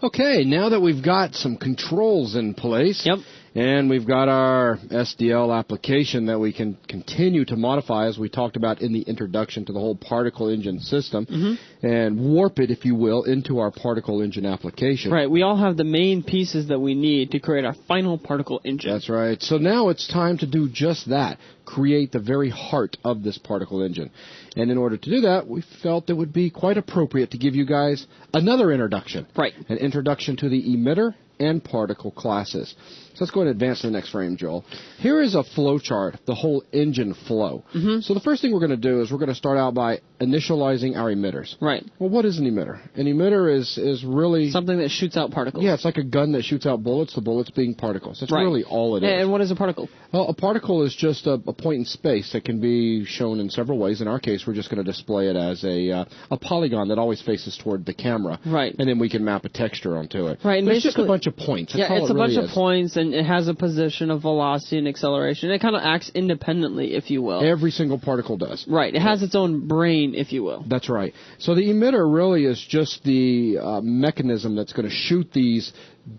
Okay, now that we've got some controls in place, Yep. and we've got our SDL application that we can continue to modify, as we talked about in the introduction to the whole particle engine system, and warp it, if you will, into our particle engine application. Right, we all have the main pieces that we need to create our final particle engine. That's right. So now it's time to do just that, create the very heart of this particle engine. And in order to do that, we felt it would be quite appropriate to give you guys another introduction. Right. An introduction to the emitter and particle classes. So let's go ahead and advance to the next frame, Joel. Here is a flow chart, the whole engine flow. So the first thing we're going to do is we're going to start out by initializing our emitters. Right. Well, what is an emitter? An emitter is really... something that shoots out particles. Yeah, it's like a gun that shoots out bullets, the bullets being particles. That's Right. really all it is. And what is a particle? Well, a particle is just a point in space that can be shown in several ways. In our case, we're just going to display it as a polygon that always faces toward the camera. Right. And then we can map a texture onto it. Right. But it's just a bunch of points. That's Yeah, all it's it a bunch really of is. points, and it has a position of velocity and acceleration. It kind of acts independently, if you will. Every single particle does. Right. It has its own brain, if you will. That's right. So the emitter really is just the mechanism that's going to shoot these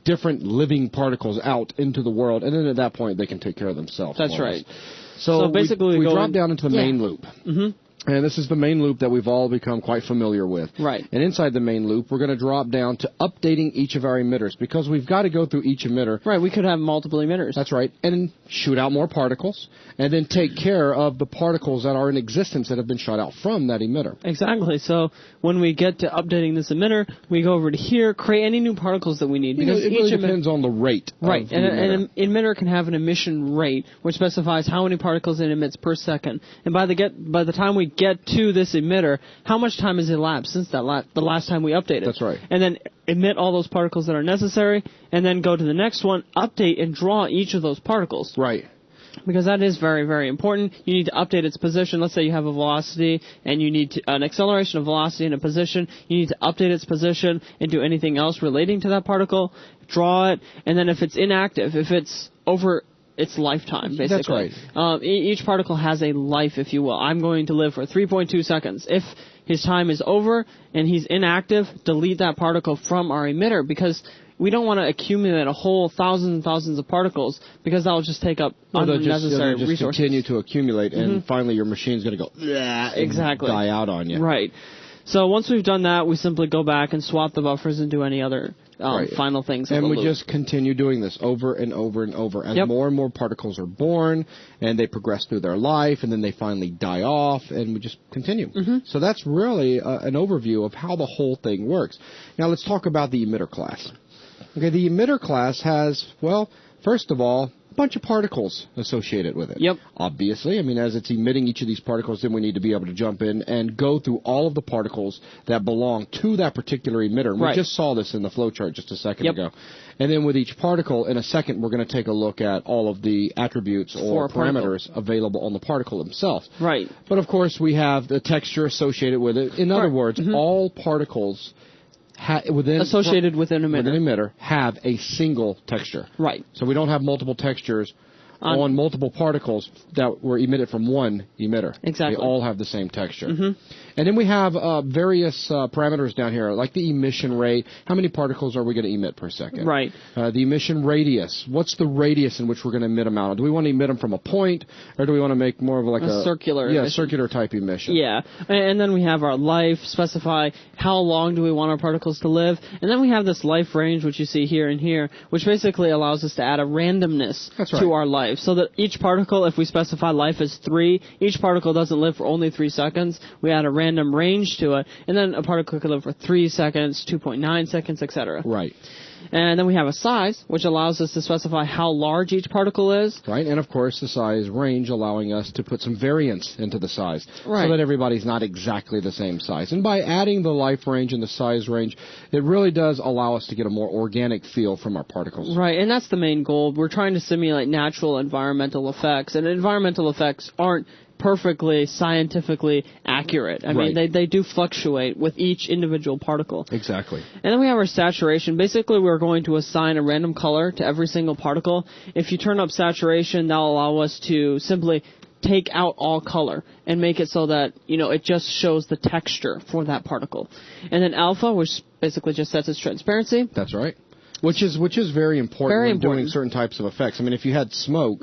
different living particles out into the world, and then at that point they can take care of themselves. That's right. So basically we go drop in- down into the main loop. And this is the main loop that we've all become quite familiar with. Right. And inside the main loop, we're going to drop down to updating each of our emitters, because we've got to go through each emitter. Right, we could have multiple emitters. That's right. And shoot out more particles, and then take care of the particles that are in existence that have been shot out from that emitter. Exactly. So when we get to updating this emitter, we go over to here, create any new particles that we need. Because it really depends on the rate. Right, of the and emitter. an emitter can have an emission rate, which specifies how many particles it emits per second. And by the time we get to this emitter, how much time has elapsed since the last time we updated? That's right. And then emit all those particles that are necessary, and then go to the next one, update, and draw each of those particles. Right. Because that is very, very important. You need to update its position. Let's say you have a velocity and you need an acceleration of velocity and a position. You need to update its position and do anything else relating to that particle, draw it, and then if it's inactive, if it's over its lifetime, basically. That's right. Each particle has a life, if you will. I'm going to live for 3.2 seconds. If his time is over and he's inactive, delete that particle from our emitter, because we don't want to accumulate a whole thousands and thousands of particles, because that will just take up unnecessary they'll just resources. continue to accumulate, and finally your machine's going to go and die out on you. Right. So once we've done that, we simply go back and swap the buffers and do any other final things. And we just continue doing this over and over and over as more and more particles are born, and they progress through their life, and then they finally die off, and we just continue. So that's really an overview of how the whole thing works. Now let's talk about the emitter class. Okay, the emitter class has, well, first of all, a bunch of particles associated with it. Yep. Obviously, I mean, as it's emitting each of these particles, then we need to be able to jump in and go through all of the particles that belong to that particular emitter. And we just saw this in the flowchart just a second ago. And then with each particle, in a second, we're going to take a look at all of the attributes or parameters available on the particle themselves. Right. But, of course, we have the texture associated with it. In other words, all particles associated with an emitter have a single texture. Right. So we don't have multiple textures on multiple particles that were emitted from one emitter. Exactly. They all have the same texture. And then we have various parameters down here, like the emission rate. How many particles are we going to emit per second? Right. The emission radius. What's the radius in which we're going to emit them out? Do we want to emit them from a point, or do we want to make more of like a circular emission. Circular type emission? Yeah. And then we have our life, specify how long do we want our particles to live. And then we have this life range, which you see here and here, which basically allows us to add a randomness to our life. So that each particle, if we specify life as 3, each particle doesn't live for only 3 seconds. We add a random range to it, and then a particle could live for 3 seconds, 2.9 seconds, etc. Right. And then we have a size, which allows us to specify how large each particle is. Right, and of course the size range allowing us to put some variance into the size. Right. So that everybody's not exactly the same size. And by adding the life range and the size range, it really does allow us to get a more organic feel from our particles. Right, and that's the main goal. We're trying to simulate natural environmental effects, and environmental effects aren't perfectly scientifically accurate. I mean, they do fluctuate with each individual particle. Exactly. And then we have our saturation. Basically, we're going to assign a random color to every single particle. If you turn up saturation, that'll allow us to simply take out all color and make it so that, it just shows the texture for that particle. And then alpha, which basically just sets its transparency. That's right. Which is very important when doing certain types of effects. I mean, if you had smoke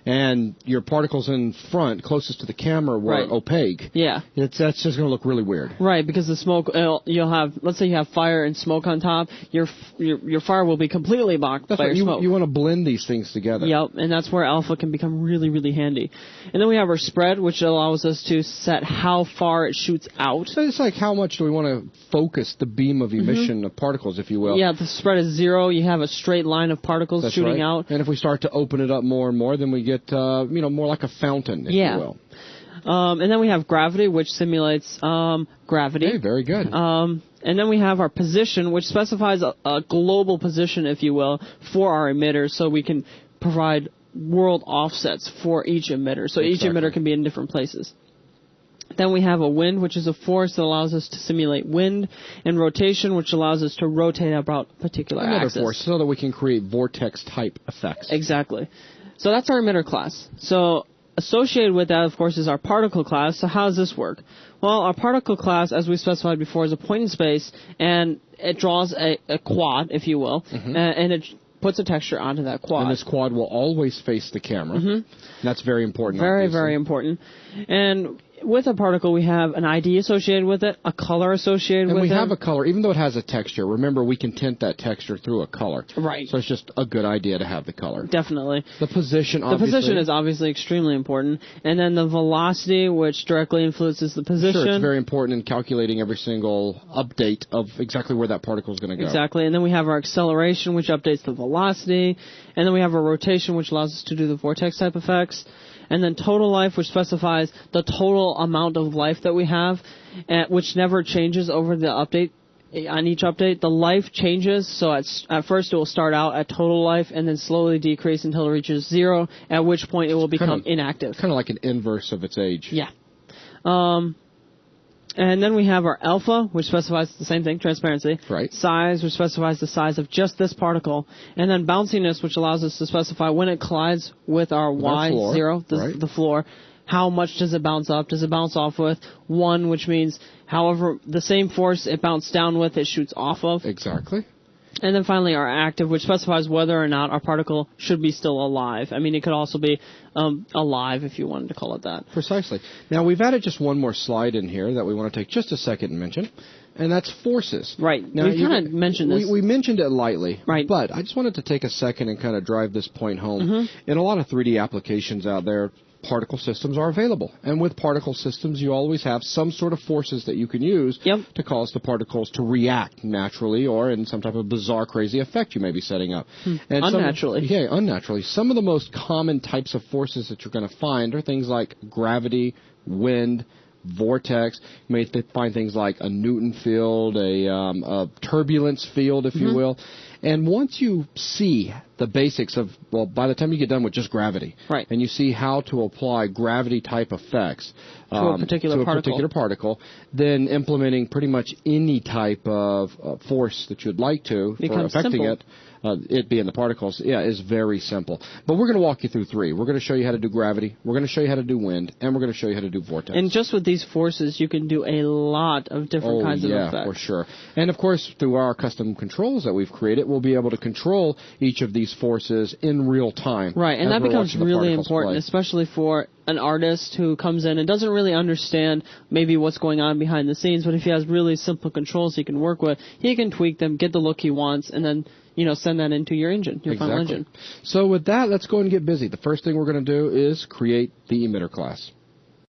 and your particles in front, closest to the camera, were opaque, that's just going to look really weird. Right, because the smoke, you'll have, let's say you have fire and smoke on top, your fire will be completely blocked by your smoke. You want to blend these things together. Yep, and that's where alpha can become really, really handy. And then we have our spread, which allows us to set how far it shoots out. So it's like how much do we want to focus the beam of emission of particles, if you will. Yeah, the spread is 0. You have a straight line of particles shooting out. And if we start to open it up more and more, then we get, more like a fountain, if you will. And then we have gravity, which simulates gravity. Hey, very good. And then we have our position, which specifies a global position, if you will, for our emitter, so we can provide world offsets for each emitter. So each emitter can be in different places. Then we have a wind, which is a force that allows us to simulate wind, and rotation, which allows us to rotate about a particular axis. Another force, so that we can create vortex-type effects. Exactly. So that's our emitter class. So associated with that, of course, is our particle class. So how does this work? Well, our particle class, as we specified before, is a point in space, and it draws a quad, if you will, and it puts a texture onto that quad. And this quad will always face the camera. That's very important. Very, very important. And with a particle, we have an ID associated with it, a color associated with it. And we have a color, even though it has a texture. Remember, we can tint that texture through a color. Right. So it's just a good idea to have the color. Definitely. The position, obviously. The position is obviously extremely important. And then the velocity, which directly influences the position. Sure, it's very important in calculating every single update of exactly where that particle is going to go. Exactly. And then we have our acceleration, which updates the velocity. And then we have our rotation, which allows us to do the vortex-type effects. And then total life, which specifies the total amount of life that we have, which never changes over the update. On each update, the life changes, so at first it will start out at total life and then slowly decrease until it reaches 0, at which point it will become inactive. Kind of like an inverse of its age. Yeah. And then we have our alpha, which specifies the same thing, transparency. Right. Size, which specifies the size of just this particle. And then bounciness, which allows us to specify when it collides with our Y0, the floor, how much does it bounce up? Does it bounce off with? 1, which means however the same force it bounced down with, it shoots off of. Exactly. And then finally our active, which specifies whether or not our particle should be still alive. I mean, it could also be alive if you wanted to call it that. Precisely. Now, we've added just one more slide in here that we want to take just a second and mention, and that's forces. Right. Now, we kind of mentioned this. We mentioned it lightly, right. But I just wanted to take a second and kind of drive this point home. In a lot of 3D applications out there, particle systems are available. And with particle systems, you always have some sort of forces that you can use to cause the particles to react naturally or in some type of bizarre, crazy effect you may be setting up. And unnaturally. Unnaturally. Some of the most common types of forces that you're going to find are things like gravity, wind, vortex. You may find things like a Newton field, a turbulence field, if you will. And once you see the basics of, well, by the time you get done with just gravity, and you see how to apply gravity-type effects to a particular particle, then implementing pretty much any type of force that you'd like to for affecting it being the particles, is very simple. But we're going to walk you through 3. We're going to show you how to do gravity, we're going to show you how to do wind, and we're going to show you how to do vortex. And just with these forces, you can do a lot of different kinds of effects. Yeah, for sure. And, of course, through our custom controls that we've created, we'll be able to control each of these forces in real time. Right, and that becomes really important, especially for an artist who comes in and doesn't really understand maybe what's going on behind the scenes, but if he has really simple controls he can work with, he can tweak them, get the look he wants, and then send that into your engine, your final engine. So with that, let's go and get busy. The first thing we're going to do is create the emitter class.